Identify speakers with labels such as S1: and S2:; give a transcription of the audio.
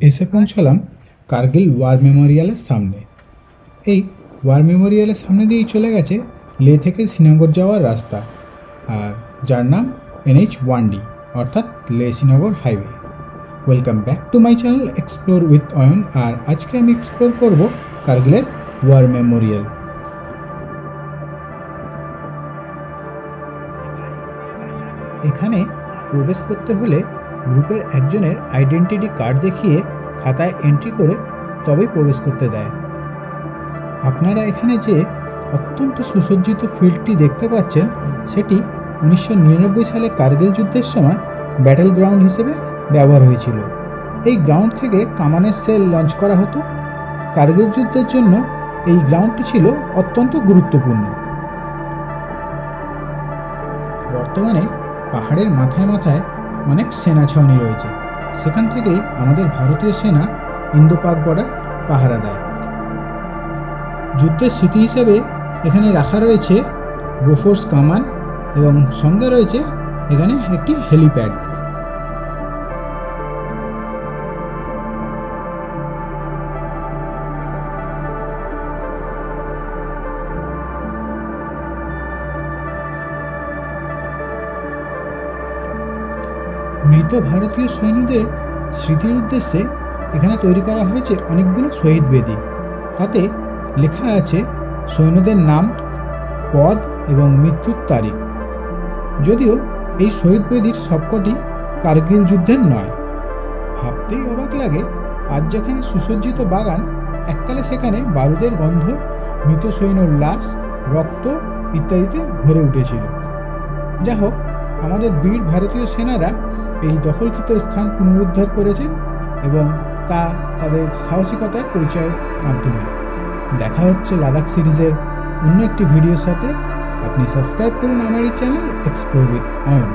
S1: এসে পৌঁছলাম কার্গিল ওয়ার মেমোরিয়ালের সামনে। এই ওয়ার মেমোরিয়ালের সামনে দিয়েই চলে গেছে লে থেকে শ্রীনগর যাওয়ার রাস্তা, আর যার নাম NH-1D অর্থাৎ Leh Srinagar highway. Welcome back to my channel explore with Ayan. আর আজকে আমি এক্সপ্লোর করব কার্গিলের ওয়ার মেমোরিয়াল। এখানে প্রবেশ করতে হলে গ্রুপের একজনের আইডেন্টিটি কার্ড দেখিয়ে খাতায় এন্ট্রি করে তবেই প্রবেশ করতে দেয়। আপনারা এখানে যে অত্যন্ত সুসজ্জিত ফিল্ডটি দেখতে পাচ্ছেন, সেটি 1999 সালে কার্গিল যুদ্ধের সময় ব্যাটেল গ্রাউন্ড হিসেবে ব্যবহার হয়েছিল। এই গ্রাউন্ড থেকে কামানের সেল লঞ্চ করা হতো। কার্গিল যুদ্ধের জন্য এই গ্রাউন্ডটি ছিল অত্যন্ত গুরুত্বপূর্ণ। বর্তমানে পাহাড়ের মাথায় মাথায় অনেক সেনা ছাউনি রয়েছে, সেখান থেকেই আমাদের ভারতীয় সেনা ইন্দো পাক বর্ডার পাহারা দেয়। যুদ্ধের স্মৃতি হিসেবে এখানে রাখা রয়েছে বোফোর্স কামান এবং সঙ্গে রয়েছে এখানে একটি হেলিপ্যাড। মৃত ভারতীয় সৈন্যদের স্মৃতির উদ্দেশ্যে এখানে তৈরি করা হয়েছে অনেকগুলো শহীদ বেদি। তাতে লেখা আছে সৈন্যদের নাম, পদ এবং মৃত্যুর তারিখ। যদিও এই শহীদ বেদির সবকটি কার্গিল যুদ্ধের নয়। ভাবতেই অবাক লাগে, আজ যেখানে সুসজ্জিত বাগান, এককালে সেখানে বারুদের গন্ধ, মৃত সৈন্যর লাশ, রক্ত ইত্যাদিতে ভরে উঠেছিল। যা হোক, আমাদের বীর ভারতীয় সেনারা এই দখলকৃত স্থান পুনরুদ্ধার করেছেন এবং তা তাদের সাহসিকতার পরিচয়ের মাধ্যমে। দেখা হচ্ছে লাদাখ সিরিজের অন্য একটি ভিডিওর সাথে। আপনি সাবস্ক্রাইব করুন আমার এই চ্যানেল এক্সপ্লোর উইথ অয়ন।